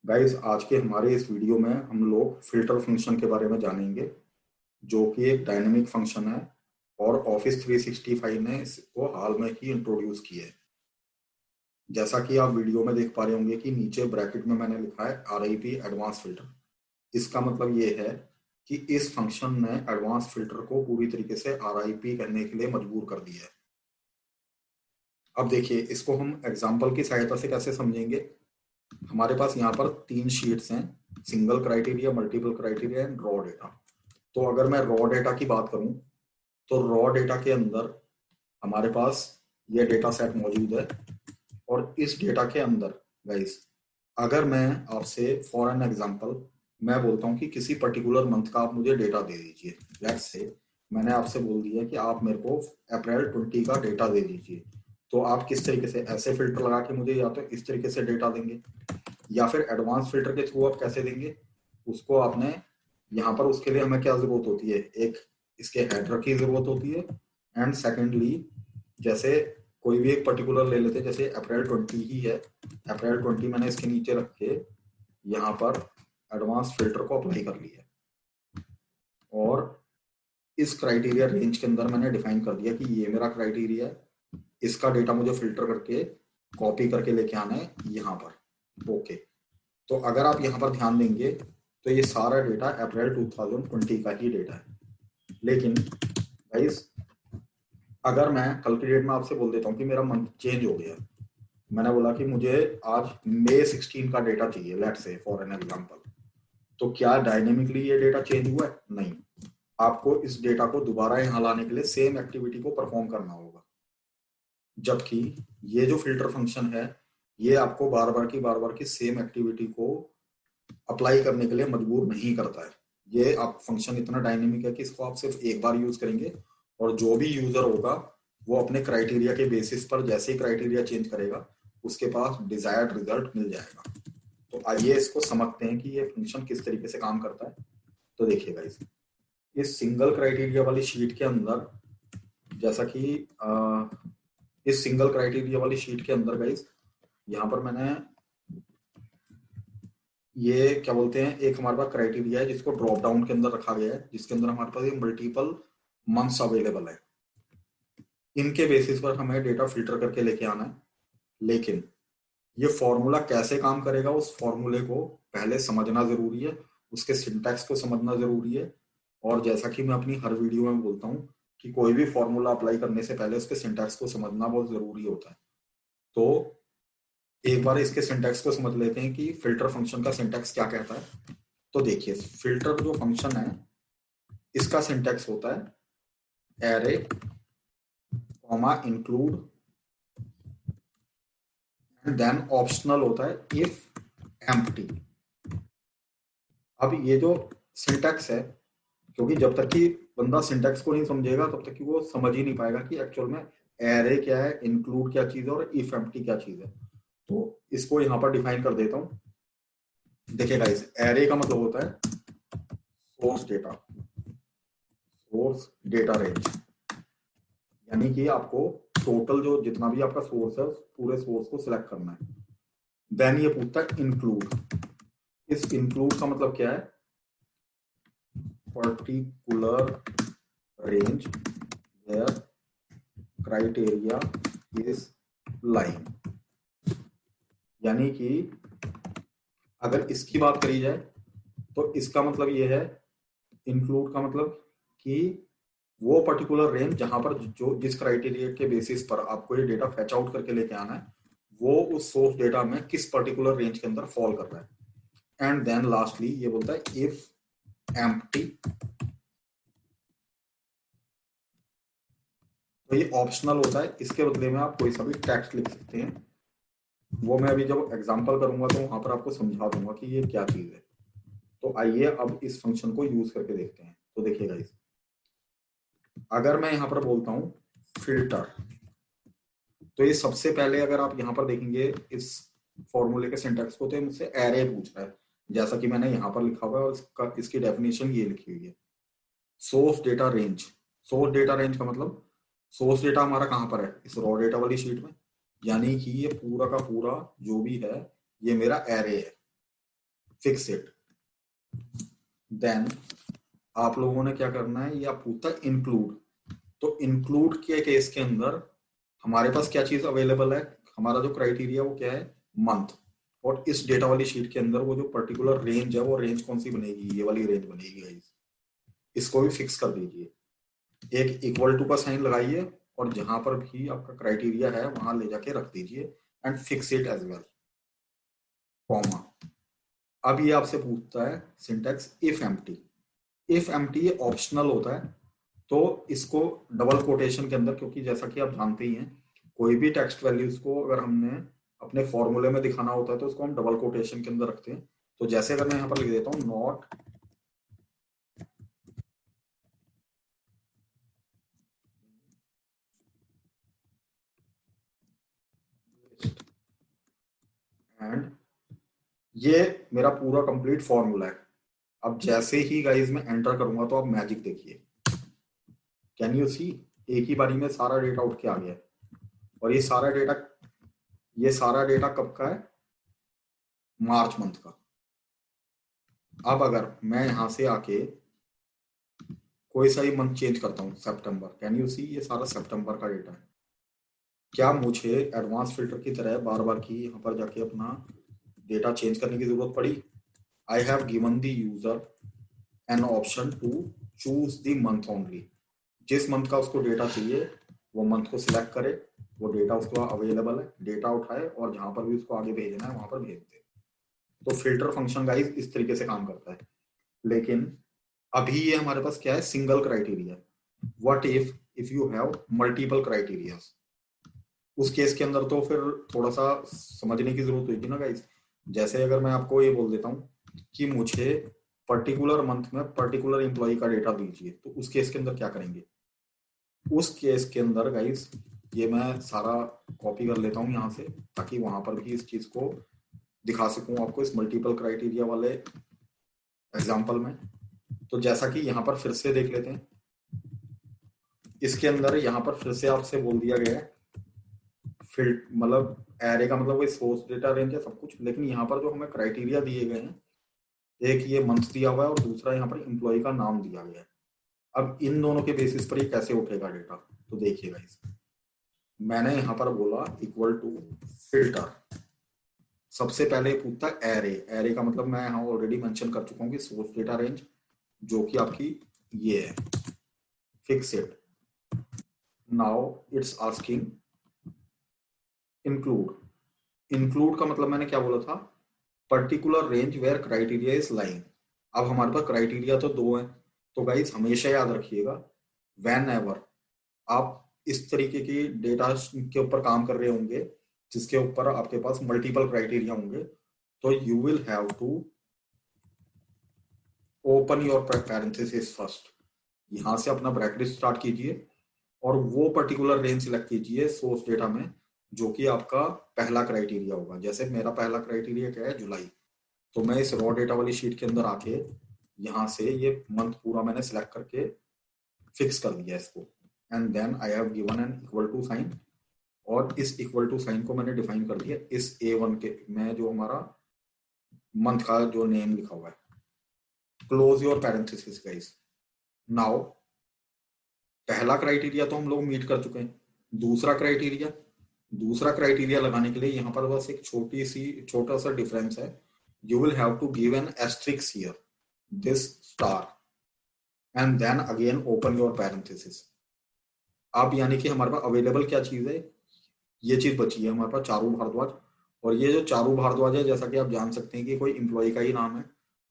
Guys, आज के हमारे इस वीडियो में हम लोग फिल्टर फंक्शन के बारे में जानेंगे, जो कि एक डायनेमिक फंक्शन है और ऑफिस 365 ने इसको हाल में ही इंट्रोड्यूस किया है। जैसा कि आप वीडियो में देख पा रहे होंगे कि नीचे ब्रैकेट में मैंने लिखा है RIP एडवांस फिल्टर। इसका मतलब ये है कि इस फंक्शन ने एडवांस फिल्टर को पूरी तरीके से RIP करने के लिए मजबूर कर दिया है। अब देखिए, इसको हम एग्जाम्पल की सहायता से कैसे समझेंगे। हमारे पास यहाँ पर 3 शीट्स हैं: single criteria, multiple criteria and raw data. तो अगर मैं रॉ डेटा की बात करूं तो रॉ डेटा के अंदर हमारे पास ये डेटा सेट मौजूद है। और इस डेटा के अंदर गाइस, अगर मैं आपसे फॉर एन एग्जांपल मैं बोलता हूं कि किसी पर्टिकुलर मंथ का आप मुझे डेटा दे दीजिए। लेट्स से मैंने आपसे बोल दिया कि आप मेरे को अप्रैल 20 का डेटा दे दीजिए। तो आप किस तरीके से ऐसे फिल्टर लगा के मुझे या तो इस तरीके से डेटा देंगे, या फिर एडवांस फिल्टर के थ्रू आप कैसे देंगे उसको आपने यहाँ पर। उसके लिए हमें क्या जरूरत होती है, एक इसके हेडर की जरूरत होती है। एंड सेकेंडली, जैसे कोई भी एक पर्टिकुलर ले लेते हैं, जैसे अप्रैल 20 ही है, अप्रैल 20 मैंने इसके नीचे रख के यहाँ पर एडवांस फिल्टर को अप्लाई कर लिया और इस क्राइटेरिया रेंज के अंदर मैंने डिफाइन कर दिया कि ये मेरा क्राइटेरिया है, इसका डेटा मुझे फिल्टर करके कॉपी करके लेके आना है यहाँ पर। ओके, तो अगर आप यहाँ पर ध्यान देंगे तो ये सारा डेटा अप्रैल 2020 का ही डेटा है। लेकिन गाइस, अगर मैं कल की डेट में आपसे बोल देता हूँ कि मेरा मंथ चेंज हो गया, मैंने बोला कि मुझे आज मई 16 का डेटा चाहिए, let's say for an example, तो क्या डायनेमिकली ये डेटा चेंज हुआ है? नहीं। आपको इस डेटा को दोबारा यहाँ लाने के लिए सेम एक्टिविटी को परफॉर्म करना होगा। जबकि ये जो फिल्टर फंक्शन है, ये आपको बार बार की सेम एक्टिविटी को अप्लाई करने के लिए मजबूर नहीं करता है। ये आप फंक्शन इतना डायनेमिक है कि इसको आप सिर्फ एक बार यूज करेंगे और जो भी यूजर होगा वो अपने क्राइटेरिया के बेसिस पर जैसे ही क्राइटेरिया चेंज करेगा उसके पास डिजायर्ड रिजल्ट मिल जाएगा। तो आइए इसको समझते हैं कि ये फंक्शन किस तरीके से काम करता है। तो देखिएगा, इस सिंगल क्राइटेरिया वाली शीट के अंदर, जैसा कि इस सिंगल क्राइटेरिया वाली शीट के अंदर गाइस, यहाँ पर मैंने ये क्या बोलते हैं, एक हमारे पास क्राइटेरिया है जिसको ड्रॉप डाउन के अंदर रखा गया है, जिसके अंदर हमारे पास ये मल्टीपल मंथ्स अवेलेबल है। इनके बेसिस पर हमें डेटा फिल्टर करके लेके आना है। लेकिन ये फॉर्मूला कैसे काम करेगा, उस फॉर्मूले को पहले समझना जरूरी है, उसके सिंटैक्स को समझना जरूरी है। और जैसा कि मैं अपनी हर वीडियो में बोलता हूँ कि कोई भी फॉर्मूला अप्लाई करने से पहले उसके सिंटैक्स को समझना बहुत जरूरी होता है। तो एक बार इसके सिंटैक्स को समझ लेते हैं कि फिल्टर फंक्शन का सिंटैक्स क्या कहता है। तो देखिए, फिल्टर जो फंक्शन है इसका सिंटैक्स होता है array comma include and then optional होता है इफ एम्प्टी। अब ये जो सिंटैक्स है, क्योंकि जब तक कि बंदा सिंटैक्स को नहीं समझेगा तब तक कि वो समझ ही नहीं पाएगा कि एक्चुअल में एरे क्या है, इंक्लूड क्या चीज है और इफ एम्प्टी क्या चीज है। तो इसको यहाँ पर डिफाइन कर देता हूँ। देखिएगा, इस एरे का मतलब होता है सोर्स डेटा रेंज, यानी कि आपको टोटल जो जितना भी आपका सोर्स है उस पूरे सोर्स को सिलेक्ट करना है। देन ये पूछता है इंक्लूड। इस इंक्लूड का मतलब क्या है? Particular range where criteria is lying. यानी कि अगर इसकी बात करी जाए तो इसका मतलब ये है, इंक्लूड का मतलब कि वो पर्टिकुलर रेंज जहां पर जो जिस क्राइटेरिया के बेसिस पर आपको ये डेटा फैच आउट करके लेके आना है, वो उस सोर्स डेटा में किस पर्टिकुलर रेंज के अंदर फॉल कर रहा है। एंड देन लास्टली ये बोलता है इफ एम्प्टी। तो ये ऑप्शनल होता है, इसके बदले में आप कोई सा भी टेक्स्ट लिख सकते हैं। वो मैं अभी जब एग्जांपल करूंगा तो वहां पर आपको समझा दूंगा कि ये क्या चीज है। तो आइए अब इस फंक्शन को यूज करके देखते हैं। तो देखिएगा, इस अगर मैं यहाँ पर बोलता हूँ फिल्टर, तो ये सबसे पहले अगर आप यहाँ पर देखेंगे इस फॉर्मूले के सिंटैक्स को, तो ये मुझसे एरे पूछ रहा है, जैसा कि मैंने यहाँ पर लिखा हुआ है और इसकी डेफिनेशन ये लिखी हुई है, source data range. Source data range का मतलब सोर्स डेटा हमारा कहाँ पर है? इस रॉ डेटा वाली शीट में। यानी कि ये पूरा का पूरा जो भी है ये मेरा एरे है। Fix it. देन आप लोगों ने क्या करना है, ये आप पूछता है इंक्लूड। तो इंक्लूड के केस के अंदर हमारे पास क्या चीज अवेलेबल है, हमारा जो क्राइटेरिया वो क्या है, मंथ। और इस डेटा वाली शीट के अंदर वो जो पर्टिकुलर रेंज है, वो रेंज कौन सी बनेगी, ये वाली रेंज बनेगी गाइस। इसको भी फिक्स कर दीजिए, एक इक्वल टू का साइन लगाइए और जहां पर भी आपका क्राइटेरिया है वहां ले जाके रख दीजिए and fix it as well, comma. अब ये आपसे पूछता है syntax if empty. If empty ये ऑप्शनल होता है, तो इसको डबल कोटेशन के अंदर, क्योंकि जैसा कि आप जानते ही हैं कोई भी टेक्स्ट वैल्यूज को अगर हमने अपने फॉर्मूले में दिखाना होता है तो उसको हम डबल कोटेशन के अंदर रखते हैं। तो जैसे अगर मैं यहाँ पर लिख देता हूँ नॉट एंड, ये मेरा पूरा कंप्लीट फॉर्मूला है। अब जैसे ही गाइज मैं एंटर करूंगा तो आप मैजिक देखिए, कैन यू सी, एक ही बारी में सारा डेटा उठ के आ गया। और ये सारा डेटा कब का है, मार्च मंथ का। अब अगर मैं यहां से आके कोई सा ही मंथ चेंज करता हूँ, सितंबर, कैन यू सी, ये सारा सितंबर का डेटा है। क्या मुझे एडवांस फिल्टर की तरह बार बार की यहाँ पर जाके अपना डेटा चेंज करने की जरूरत पड़ी? I have given the user an option to choose the month only. जिस मंथ का उसको डेटा चाहिए वो मंथ को सिलेक्ट करे, वो डेटा उसको अवेलेबल है, डेटा उठाए और जहां पर भी उसको आगे भेजना है वहां पर भेज दे। तो फिल्टर फंक्शन गाइस इस तरीके से काम करता है। लेकिन अभी ये हमारे पास क्या है, single criteria. What if you have multiple criteria, उस केस के अंदर तो फिर थोड़ा सा समझने की जरूरत होगी ना गाइस। जैसे अगर मैं आपको ये बोल देता हूँ कि मुझे पर्टिकुलर मंथ में पर्टिकुलर एम्प्लॉय का डेटा दीजिए, तो उस केस के अंदर क्या करेंगे? उस केस के अंदर गाइस, ये मैं सारा कॉपी कर लेता हूँ यहाँ से, ताकि वहां पर भी इस चीज को दिखा सकूं आपको इस मल्टीपल क्राइटेरिया वाले एग्जाम्पल में। तो जैसा कि यहाँ पर फिर से देख लेते हैं, इसके अंदर यहाँ पर फिर से आपसे बोल दिया गया है फिल्ड, मतलब एरे का मतलब वही सोर्स डेटा रेंज है सब कुछ, लेकिन यहाँ पर जो हमें क्राइटेरिया दिए गए हैं, एक ये मंथ दिया हुआ है और दूसरा यहाँ पर एम्प्लॉय का नाम दिया गया है। अब इन दोनों के बेसिस पर ये कैसे उठेगा डेटा, तो देखिएगा इस, मैंने यहाँ पर बोला इक्वल टू फिल्टर। सबसे पहले पूछता है एरे। एरे का मतलब मैं यहाँ ऑलरेडी मेंशन कर चुका हूँ कि सोर्स डेटा रेंज, जो कि आपकी ये है, fix it. Now it's asking include. Include का मतलब मैंने क्या बोला था, particular range where criteria is lying. अब हमारे पास क्राइटेरिया तो दो है, तो गाइस हमेशा याद रखिएगा, व्हेन एवर आप इस तरीके की डेटा के ऊपर काम कर रहे होंगे जिसके ऊपर आपके पास मल्टीपल क्राइटेरिया होंगे, तो you will have to open your parenthesis first. यहां से अपना ब्रैकेट स्टार्ट कीजिए और वो पर्टिकुलर रेंज सिलेक्ट कीजिए सोर्स डेटा में जो कि आपका पहला क्राइटेरिया होगा। जैसे मेरा पहला क्राइटेरिया क्या है, जुलाई। तो मैं इस रॉ डेटा वाली शीट के अंदर आके यहाँ से ये मंथ पूरा मैंने सिलेक्ट करके फिक्स कर दिया इसको, and then I have given an equal to sign. और इस इक्वल टू साइन को मैंने डिफाइन कर दिया इस A1 के में, जो हमारा मंथ का जो नेम लिखा हुआ है। Close your parenthesis guys. Now पहला क्राइटेरिया तो हम लोग मीट कर चुके हैं, दूसरा क्राइटेरिया लगाने के लिए यहाँ पर बस एक छोटा सा डिफरेंस है। You will have to give an asterisk here, this star, and then again open your parenthesis. अब यानी कि हमारे पास अवेलेबल क्या चीज है, ये चीज बची है हमारे पास, चारू भारद्वाज। और ये जो चारू भारद्वाज है, जैसा कि आप जान सकते हैं कि कोई इंप्लॉय का ही नाम है,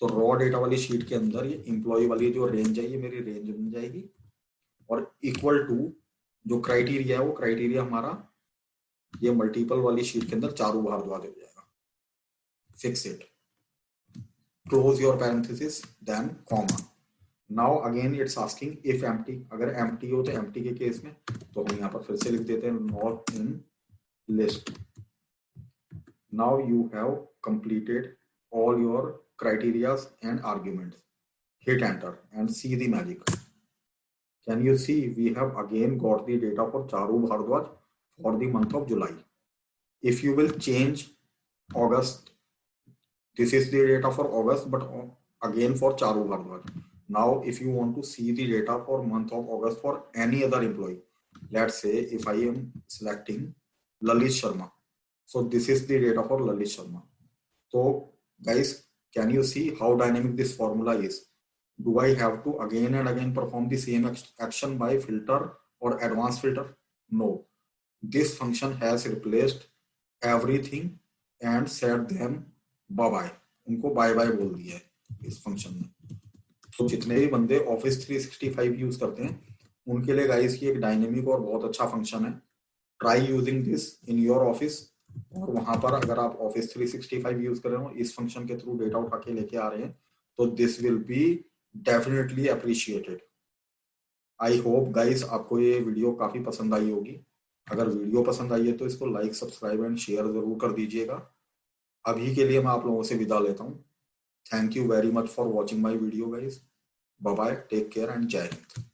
तो रॉ डेटा वाली शीट के अंदर ये इंप्लॉय वाली जो रेंज है, ये मेरी रेंज बन जाएगी। और इक्वल टू जो क्राइटेरिया है, वो क्राइटेरिया हमारा ये मल्टीपल वाली शीट के अंदर चारू भारद्वाज हो जाएगा। Fix it, close your parenthesis, then comma. Now again it's asking if empty. अगर एम्प्टी हो तो एम्प्टी के केस में तो हम यहाँ पर फिर से लिख देते हैं not in list. Now you have completed all your criterias and arguments. Hit enter and see the magic. Can you see we have again got the data for Charu Bhardwaj for the month of July. If you will change August This is the data for August, but again for Charu Bhardwaj. Now, if you want to see the data for month of August for any other employee, let's say if I am selecting Lalit Sharma, so this is the data for Lalit Sharma. So guys, can you see how dynamic this formula is? Do I have to again and again perform the same action by filter or advanced filter? No. This function has replaced everything and said them bye bye. उनको bye bye बोल दिया है इस function में। तो जितने भी बंदे ऑफिस 365 यूज करते हैं उनके लिए गाइस की एक डायनेमिक और बहुत अच्छा फंक्शन है। Try using this in your office, और वहां पर अगर आप ऑफिस 365 यूज कर रहे हो, इस फंक्शन के थ्रू डेटा उठा के लेके आ रहे हैं, तो this will be definitely appreciated. I hope guys आपको ये वीडियो काफी पसंद आई होगी। अगर वीडियो पसंद आई है तो इसको लाइक, सब्सक्राइब एंड शेयर जरूर कर दीजिएगा। अभी के लिए मैं आप लोगों से विदा लेता हूँ। Thank you very much for watching my video guys. Bye bye, take care and जय हिंद।